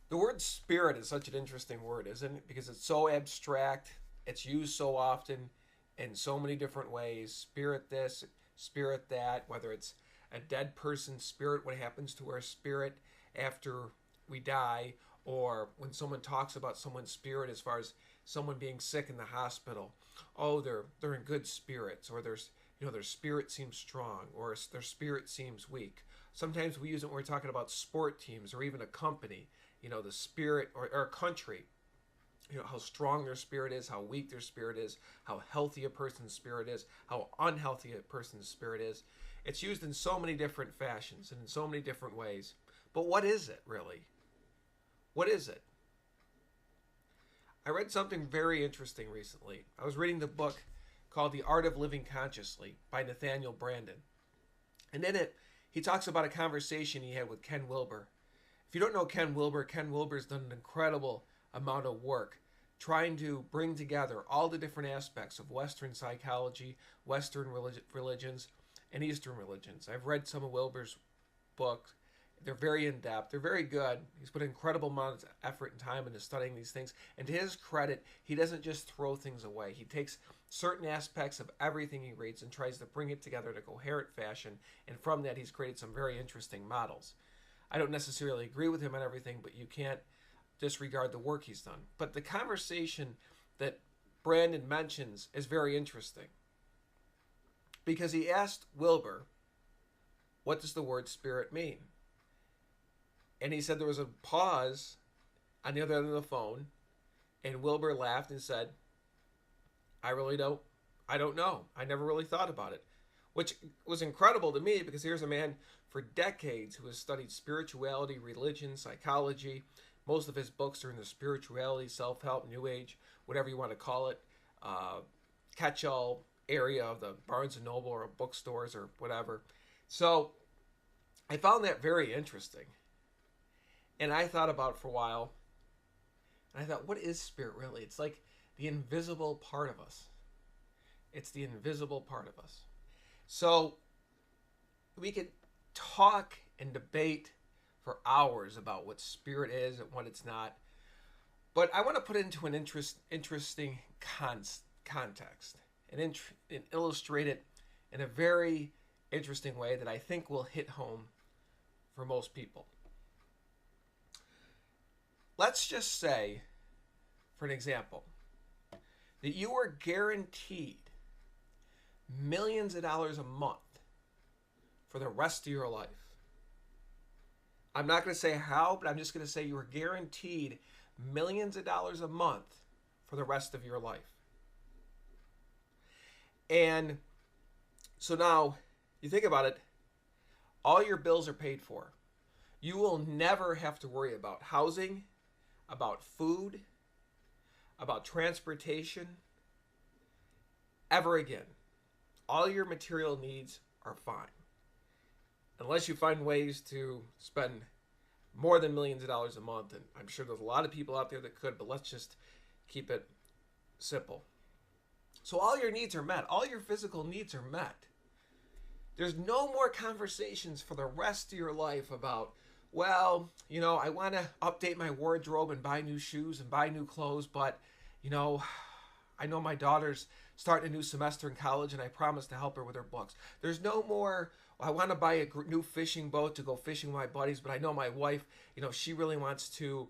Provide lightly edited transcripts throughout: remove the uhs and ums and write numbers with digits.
The word spirit is such an interesting word, isn't it? Because it's so abstract, it's used so often in so many different ways. Spirit this, spirit that, whether it's a dead person's spirit, what happens to our spirit after we die, or when someone talks about someone's spirit as far as someone being sick in the hospital. Oh, they're in good spirits, or their spirit seems strong, or their spirit seems weak. Sometimes we use it when we're talking about sport teams or even a company, the spirit, or a country, how strong their spirit is, how weak their spirit is, how healthy a person's spirit is, how unhealthy a person's spirit is. It's used in so many different fashions and in so many different ways. But what is it really? What is it? I read something very interesting recently. I was reading the book called The Art of Living Consciously by Nathaniel Branden. And in it, he talks about a conversation he had with Ken Wilber. If you don't know Ken Wilber's done an incredible amount of work trying to bring together all the different aspects of Western psychology, Western religions, and Eastern religions. I've read some of Wilber's books. They're very in depth. They're very good. He's put an incredible amount of effort and time into studying these things. And to his credit, he doesn't just throw things away. He takes certain aspects of everything he reads and tries to bring it together in a coherent fashion. And from that, he's created some very interesting models. I don't necessarily agree with him on everything, but you can't disregard the work he's done. But the conversation that Branden mentions is very interesting because he asked Wilber, what does the word spirit mean? And he said there was a pause on the other end of the phone, and Wilber laughed and said, I don't know. I never really thought about it. Which was incredible to me because here's a man for decades who has studied spirituality, religion, psychology. Most of his books are in the spirituality, self-help, new age, whatever you want to call it, catch-all area of the Barnes & Noble or bookstores or whatever. So I found that very interesting. And I thought about it for a while. And I thought, what is spirit really? It's like the invisible part of us. It's the invisible part of us. So we could talk and debate for hours about what spirit is and what it's not. But I want to put it into an interesting context and illustrate it in a very interesting way that I think will hit home for most people. Let's just say, for an example, that you are guaranteed millions of dollars a month for the rest of your life. I'm not going to say how, but I'm just going to say you are guaranteed millions of dollars a month for the rest of your life. And so now you think about it, all your bills are paid for. You will never have to worry about housing, about food, about transportation ever again. All your material needs are fine. Unless you find ways to spend more than millions of dollars a month, and I'm sure there's a lot of people out there that could, but let's just keep it simple. So all your needs are met. All your physical needs are met. There's no more conversations for the rest of your life about, well, I want to update my wardrobe and buy new shoes and buy new clothes, but, I know my daughter's starting a new semester in college and I promised to help her with her books. There's no more, I want to buy a new fishing boat to go fishing with my buddies, but I know my wife, she really wants to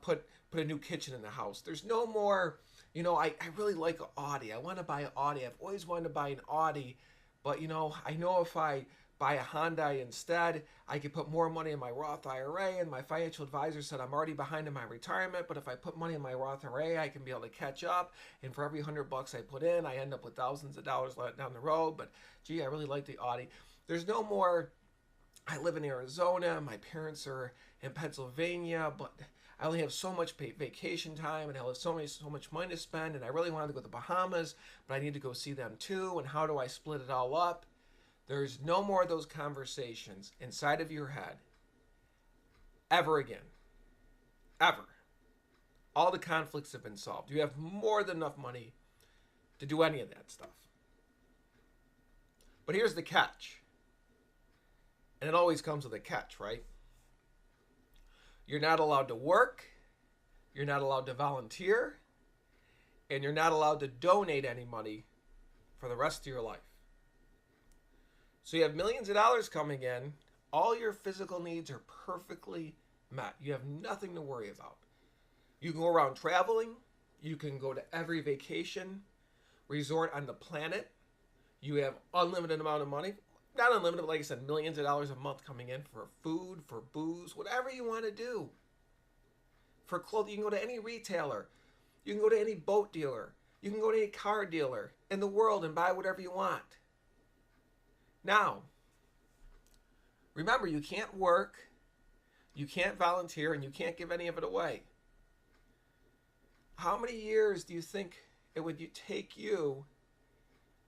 put a new kitchen in the house. There's no more, I really like an Audi. I want to buy an Audi. I've always wanted to buy an Audi, but, I know if I buy a Hyundai instead, I could put more money in my Roth IRA, and my financial advisor said I'm already behind in my retirement, but if I put money in my Roth IRA, I can be able to catch up, and for every $100 I put in, I end up with thousands of dollars down the road, but gee, I really like the Audi. There's no more, I live in Arizona, my parents are in Pennsylvania, but I only have so much vacation time, and I have so much money to spend, and I really wanted to go to the Bahamas, but I need to go see them too, and how do I split it all up? There's no more of those conversations inside of your head ever again. Ever. All the conflicts have been solved. You have more than enough money to do any of that stuff. But here's the catch. And it always comes with a catch, right? You're not allowed to work. You're not allowed to volunteer. And you're not allowed to donate any money for the rest of your life. So you have millions of dollars coming in. All your physical needs are perfectly met. You have nothing to worry about. You can go around traveling. You can go to every vacation resort on the planet. You have unlimited amount of money. Not unlimited, but like I said, millions of dollars a month coming in for food, for booze, whatever you want to do. For clothing, you can go to any retailer. You can go to any boat dealer. You can go to any car dealer in the world and buy whatever you want. Now, remember, you can't work, you can't volunteer, and you can't give any of it away. How many years do you think it would take you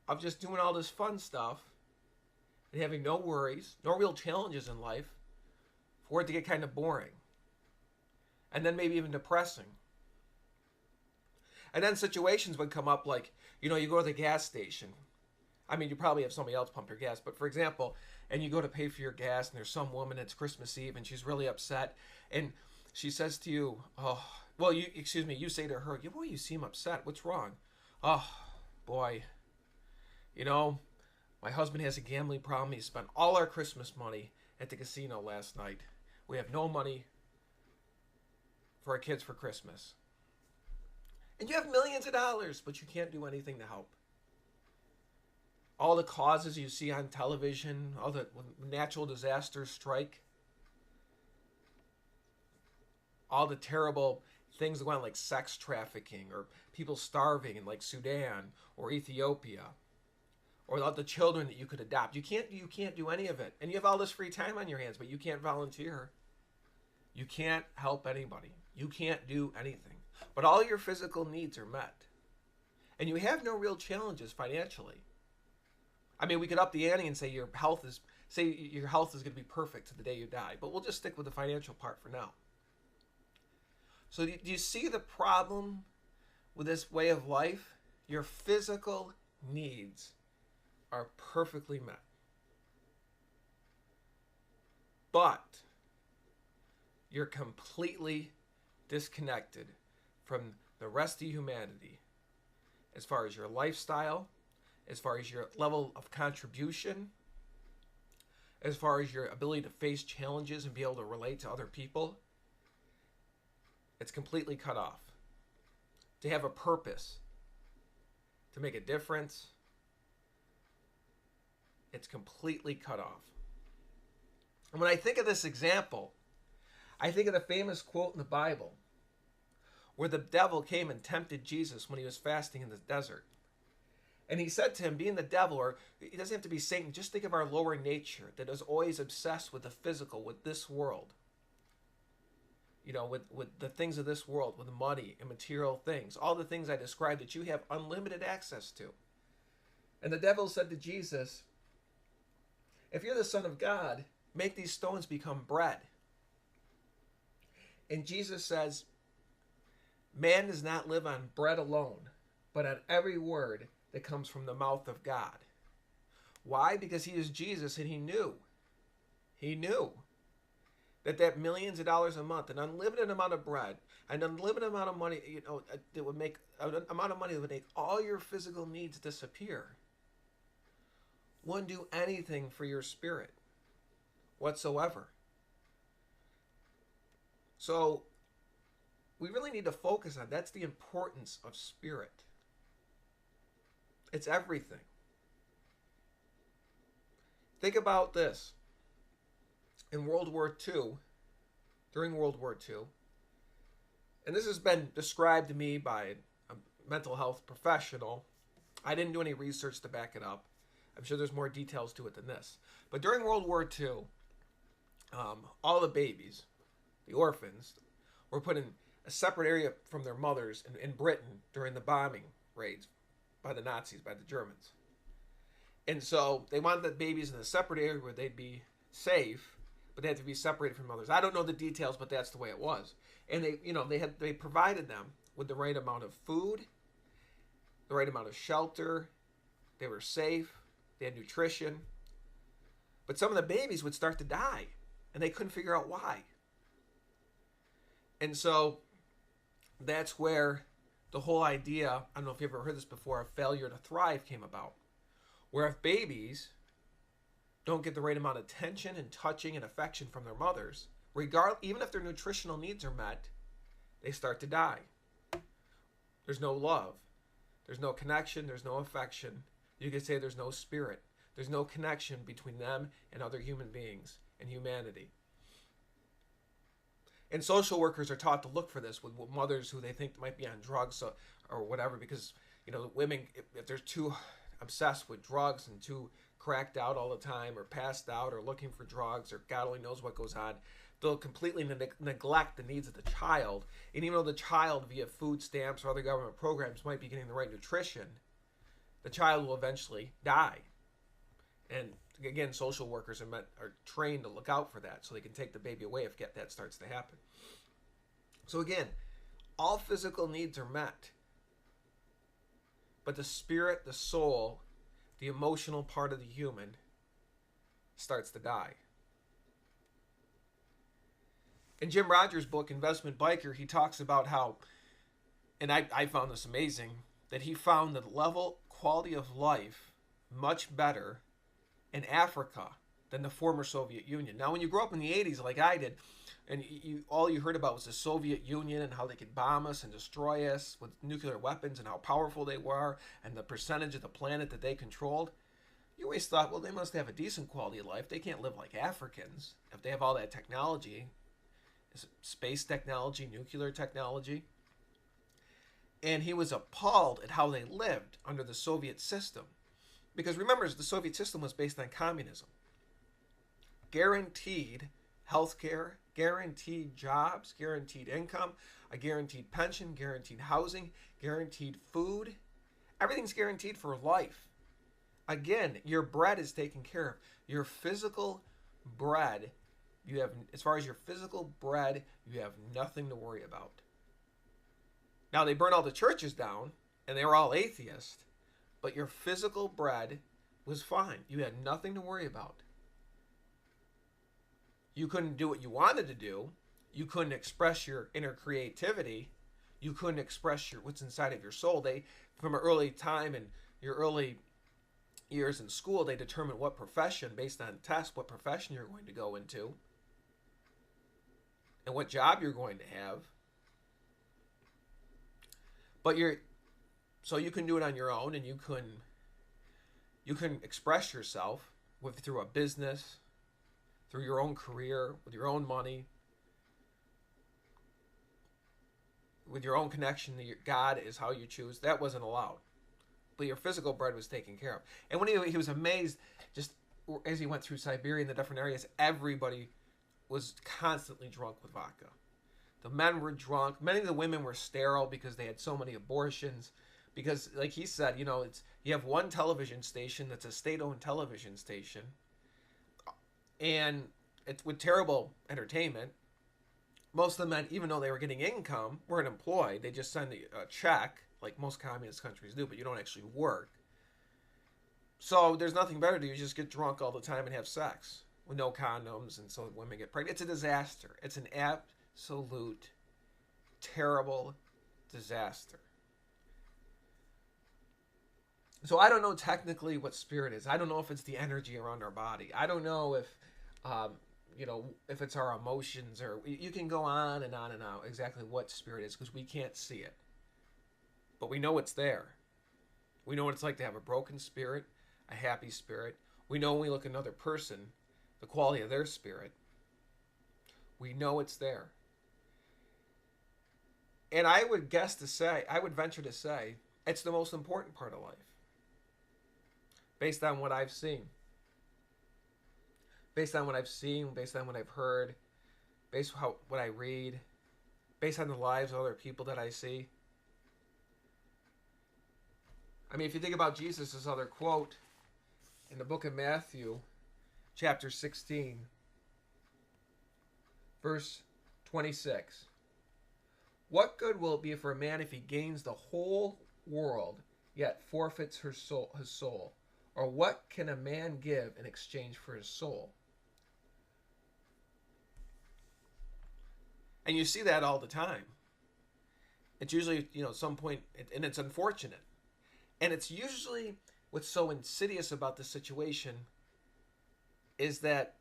of just doing all this fun stuff and having no worries, no real challenges in life, for it to get kind of boring? And then maybe even depressing. And then situations would come up like, you go to the gas station. I mean, you probably have somebody else pump your gas, but for example, and you go to pay for your gas, and there's some woman, it's Christmas Eve, and she's really upset, and she says to you, you say to her, boy, you seem upset. What's wrong? Oh, boy, my husband has a gambling problem. He spent all our Christmas money at the casino last night. We have no money for our kids for Christmas. And you have millions of dollars, but you can't do anything to help. All the causes you see on television, all the natural disasters strike, all the terrible things that go on like sex trafficking or people starving in like Sudan or Ethiopia, or all the children that you could adopt. You can't do any of it. And you have all this free time on your hands, but you can't volunteer. You can't help anybody. You can't do anything. But all your physical needs are met. And you have no real challenges financially. I mean, we could up the ante and say your health is going to be perfect to the day you die. But we'll just stick with the financial part for now. So do you see the problem with this way of life? Your physical needs are perfectly met. But you're completely disconnected from the rest of humanity as far as your lifestyle, as far as your level of contribution, as far as your ability to face challenges and be able to relate to other people. It's completely cut off. To have a purpose, to make a difference, it's completely cut off. And when I think of this example, I think of the famous quote in the Bible where the devil came and tempted Jesus when he was fasting in the desert. And he said to him, being the devil, or it doesn't have to be Satan, just think of our lower nature that is always obsessed with the physical, with this world. With the things of this world, with money and material things, all the things I described that you have unlimited access to. And the devil said to Jesus, if you're the Son of God, make these stones become bread. And Jesus says, man does not live on bread alone, but on every word that comes from the mouth of God. Why? Because he is Jesus, and he knew that millions of dollars a month, an unlimited amount of bread, an unlimited amount of money, that would make an amount of money that would make all your physical needs disappear, wouldn't do anything for your spirit whatsoever. So we really need to focus on that's the importance of spirit. It's everything. Think about this. In World War II, during World War II, and this has been described to me by a mental health professional. I didn't do any research to back it up. I'm sure there's more details to it than this. But during World War II, all the babies, the orphans, were put in a separate area from their mothers in Britain during the bombing raids by the Nazis, by the Germans. And so they wanted the babies in a separate area where they'd be safe, but they had to be separated from others. I don't know the details, but that's the way it was. And they provided them with the right amount of food, the right amount of shelter. They were safe. They had nutrition. But some of the babies would start to die, and they couldn't figure out why. And so that's where the whole idea, I don't know if you've ever heard this before, of failure to thrive came about. Where if babies don't get the right amount of attention and touching and affection from their mothers, even if their nutritional needs are met, they start to die. There's no love. There's no connection. There's no affection. You could say there's no spirit. There's no connection between them and other human beings and humanity. And social workers are taught to look for this with mothers who they think might be on drugs or whatever, because, you know, women, if they're too obsessed with drugs and too cracked out all the time or passed out or looking for drugs or God only knows what goes on, they'll completely neglect the needs of the child. And even though the child, via food stamps or other government programs, might be getting the right nutrition, the child will eventually die. And again, social workers are trained to look out for that so they can take the baby away if that starts to happen. So again, all physical needs are met, but the spirit, the soul, the emotional part of the human starts to die. In Jim Rogers' book, Investment Biker, he talks about how, and I found this amazing, that he found the level quality of life much better in Africa than the former Soviet Union. Now, when you grew up in the 80s like I did, and all you heard about was the Soviet Union and how they could bomb us and destroy us with nuclear weapons and how powerful they were and the percentage of the planet that they controlled, you always thought, well, they must have a decent quality of life. They can't live like Africans if they have all that technology, space technology, nuclear technology. And he was appalled at how they lived under the Soviet system. Because remember, the Soviet system was based on communism. Guaranteed healthcare, guaranteed jobs, guaranteed income, a guaranteed pension, guaranteed housing, guaranteed food. Everything's guaranteed for life. Again, your bread is taken care of. Your physical bread, as far as your physical bread, you have nothing to worry about. Now, they burned all the churches down, and they were all atheists, but your physical bread was fine. You had nothing to worry about. You couldn't do what you wanted to do. You couldn't express your inner creativity. You couldn't express what's inside of your soul. From an early time in your early years in school, they determine what profession, based on tests, what profession you're going to go into and what job you're going to have. But so you can do it on your own, and you can express yourself through a business, through your own career, with your own money, with your own connection to God is how you choose. That wasn't allowed. But your physical bread was taken care of. And when he was amazed, just as he went through Siberia and the different areas, everybody was constantly drunk with vodka. The men were drunk. Many of the women were sterile because they had so many abortions. Because, like he said, you have one television station that's a state-owned television station, and it's with terrible entertainment. Most of the men, even though they were getting income, weren't employed. They just send a check, like most communist countries do, but you don't actually work. So there's nothing better to do. You just get drunk all the time and have sex with no condoms, and so women get pregnant. It's a disaster. It's an absolute terrible disaster. So I don't know technically what spirit is. I don't know if it's the energy around our body. I don't know if, if it's our emotions, or you can go on and on exactly what spirit is, because we can't see it. But we know it's there. We know what it's like to have a broken spirit, a happy spirit. We know when we look at another person, the quality of their spirit. We know it's there. And I would venture to say, it's the most important part of life. Based on what I've seen. Based on what I've heard, based on what I read, based on the lives of other people that I see. I mean, if you think about Jesus' other quote in the book of Matthew, chapter 16, verse 26. What good will it be for a man if he gains the whole world, yet forfeits his soul? Or what can a man give in exchange for his soul? And you see that all the time. It's usually, some point, and it's unfortunate. And it's usually what's so insidious about the situation is that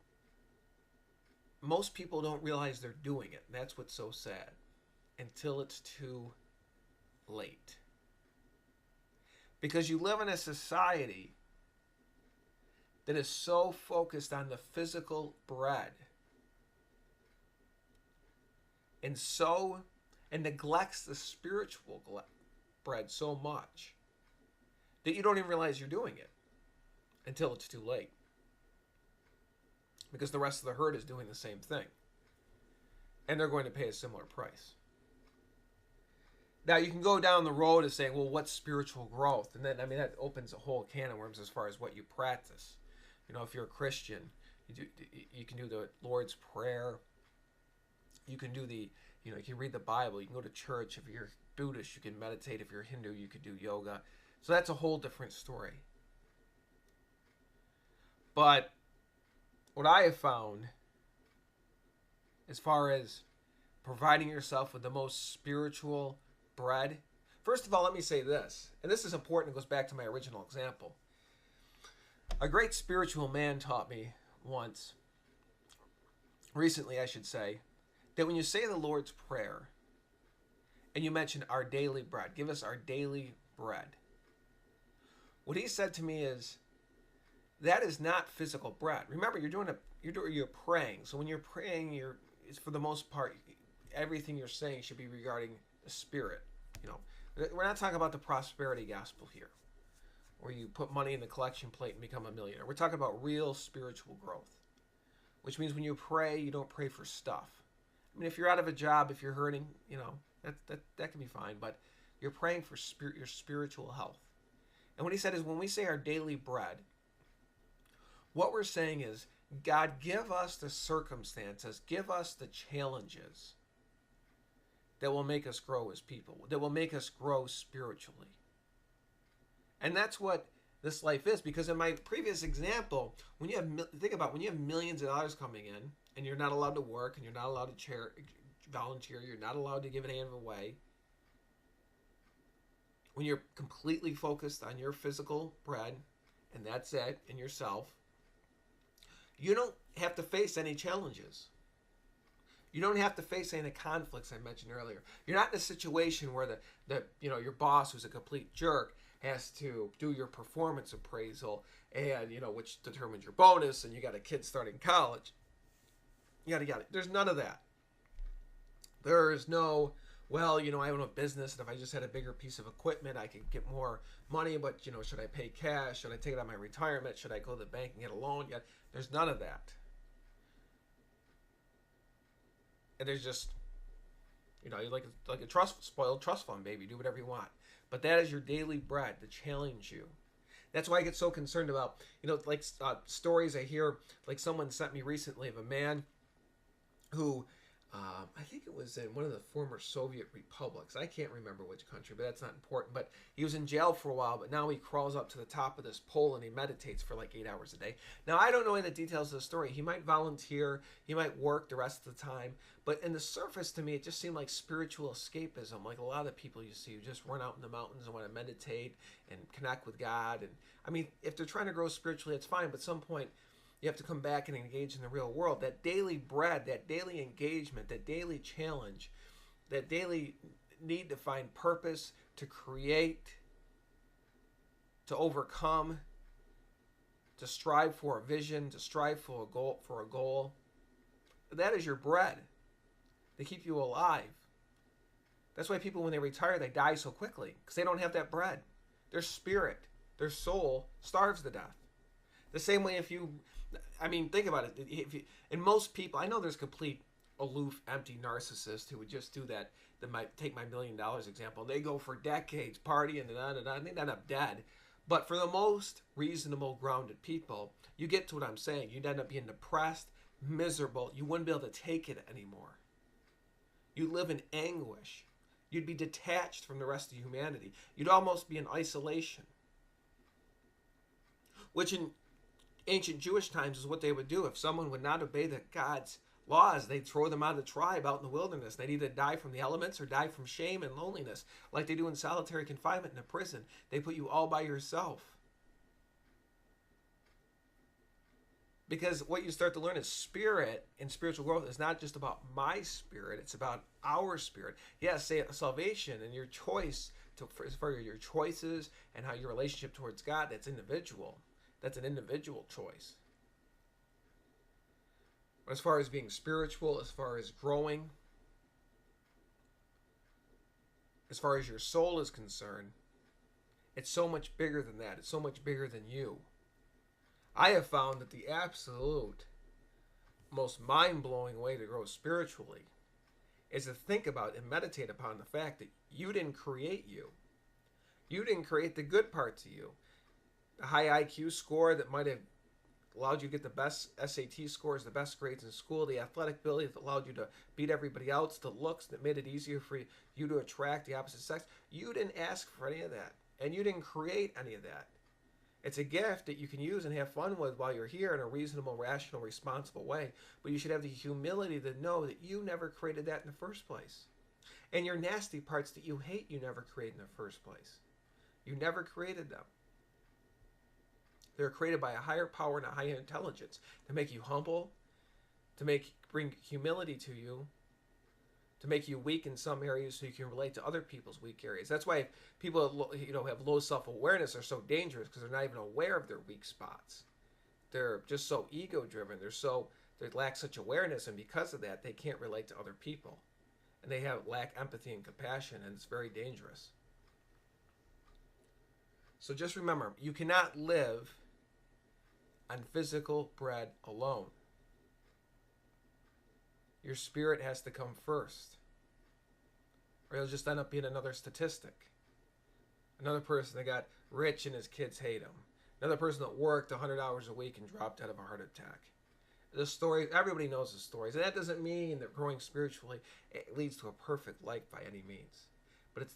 most people don't realize they're doing it. And that's what's so sad until it's too late. Because you live in a society that is so focused on the physical bread and neglects the spiritual bread so much that you don't even realize you're doing it until it's too late. Because the rest of the herd is doing the same thing. And they're going to pay a similar price. Now, you can go down the road of saying, well, what's spiritual growth? And then, that opens a whole can of worms as far as what you practice. If you're a Christian, you can do the Lord's Prayer. You can do you can read the Bible. You can go to church. If you're Buddhist, you can meditate. If you're Hindu, you could do yoga. So that's a whole different story. But what I have found, as far as providing yourself with the most spiritual bread, first of all, let me say this, and this is important. It goes back to my original example. A great spiritual man taught me once, recently I should say, that when you say the Lord's Prayer and you mention our daily bread, give us our daily bread, what he said to me is, that is not physical bread. Remember, you're praying. So when you're praying, it's for the most part, everything you're saying should be regarding the spirit. We're not talking about the prosperity gospel here, where you put money in the collection plate and become a millionaire. We're talking about real spiritual growth, which means when you pray, you don't pray for stuff. If you're out of a job, if you're hurting, that can be fine, but you're praying for your spiritual health. And what he said is, when we say our daily bread, what we're saying is, God, give us the circumstances, give us the challenges that will make us grow as people, that will make us grow spiritually. And that's what this life is. Because in my previous example, think about when you have millions of dollars coming in, and you're not allowed to work, and you're not allowed to volunteer, you're not allowed to give an hand away. When you're completely focused on your physical bread, and that's it, and yourself, you don't have to face any challenges. You don't have to face any conflicts I mentioned earlier. You're not in a situation where your boss, who's a complete jerk, has to do your performance appraisal, and which determines your bonus, and you got a kid starting college. Yada yada. There's none of that. There's no, I own a business, and if I just had a bigger piece of equipment, I could get more money, but should I pay cash? Should I take it out of my retirement? Should I go to the bank and get a loan? Yeah, there's none of that. And there's just, you're like a spoiled trust fund baby. Do whatever you want. But that is your daily bread to challenge you. That's why I get so concerned about, stories I hear. Like someone sent me recently of a man who, I think it was in one of the former Soviet republics. I can't remember which country, but that's not important. But he was in jail for a while, but now he crawls up to the top of this pole and he meditates for like 8 hours a day. Now, I don't know any of the details of the story. He might volunteer. He might work the rest of the time. But in the surface, to me, it just seemed like spiritual escapism. Like a lot of the people you see who just run out in the mountains and want to meditate and connect with God. And if they're trying to grow spiritually, it's fine. But at some point, you have to come back and engage in the real world. That daily bread, that daily engagement, that daily challenge, that daily need to find purpose, to create, to overcome, to strive for a vision, to strive for a goal. That is your bread. They keep you alive. That's why people, when they retire, they die so quickly, because they don't have that bread. Their spirit, their soul starves to death. The same way think about it. And most people, I know there's complete aloof, empty narcissists who would just do that. That might take my $1 million example. They go for decades partying and they end up dead. But for the most reasonable, grounded people, you get to what I'm saying. You'd end up being depressed, miserable. You wouldn't be able to take it anymore. You'd live in anguish. You'd be detached from the rest of humanity. You'd almost be in isolation. Which in ancient Jewish times is what they would do. If someone would not obey God's laws. They throw them out of the tribe out in the wilderness. They'd either die from the elements or die from shame and loneliness, like they do in solitary confinement in a prison. They put you all by yourself. Because what you start to learn is spirit and spiritual growth is not just about my spirit, it's about our spirit. Yes, salvation and your choice for your choices and how your relationship towards God, that's individual. That's an individual choice. But as far as being spiritual, as far as growing, as far as your soul is concerned, it's so much bigger than that. It's so much bigger than you. I have found that the absolute most mind-blowing way to grow spiritually is to think about and meditate upon the fact that you didn't create you. You didn't create the good parts of you. The high IQ score that might have allowed you to get the best SAT scores, the best grades in school, the athletic ability that allowed you to beat everybody else, the looks that made it easier for you to attract the opposite sex. You didn't ask for any of that, and you didn't create any of that. It's a gift that you can use and have fun with while you're here in a reasonable, rational, responsible way. But you should have the humility to know that you never created that in the first place. And your nasty parts that you hate, you never created in the first place. You never created them. They're created by a higher power and a higher intelligence to make you humble, to bring humility to you, to make you weak in some areas so you can relate to other people's weak areas. That's why people have low self-awareness are so dangerous, because they're not even aware of their weak spots. They're just so ego-driven. They lack such awareness, and because of that, they can't relate to other people. And they lack empathy and compassion, and it's very dangerous. So just remember, you cannot live on physical bread alone. Your spirit has to come first, or you'll just end up being another statistic. Another person that got rich and his kids hate him. Another person that worked 100 hours a week and dropped out of a heart attack. The story, everybody knows the stories. And that doesn't mean that growing spiritually it leads to a perfect life by any means. But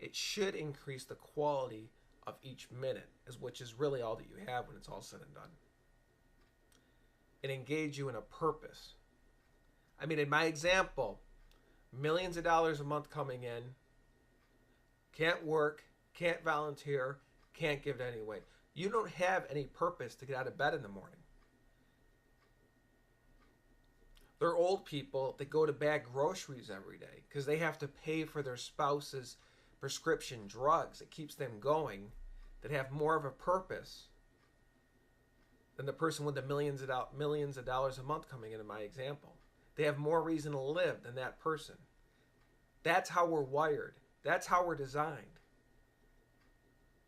it should increase the quality of each minute, which is really all that you have when it's all said and done. And engage you in a purpose. I mean, in my example, millions of dollars a month coming in, can't work, can't volunteer, can't give it anyway. You don't have any purpose to get out of bed in the morning. They're old people that go to bag groceries every day because they have to pay for their spouse's prescription drugs. It keeps them going, that have more of a purpose than the person with the millions of dollars a month coming in my example. They have more reason to live than that person. That's how we're wired. That's how we're designed.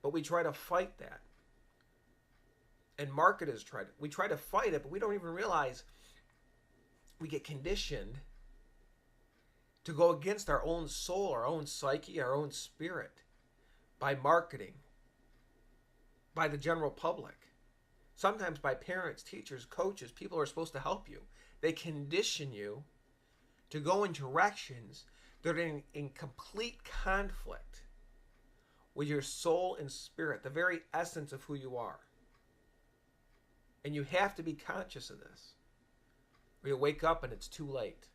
But we try to fight that. And marketers we try to fight it, but we don't even realize we get conditioned to go against our own soul, our own psyche, our own spirit by marketing, by the general public, sometimes by parents, teachers, coaches, people who are supposed to help you. They condition you to go in directions that are in complete conflict with your soul and spirit, the very essence of who you are. And you have to be conscious of this, or you'll wake up and it's too late.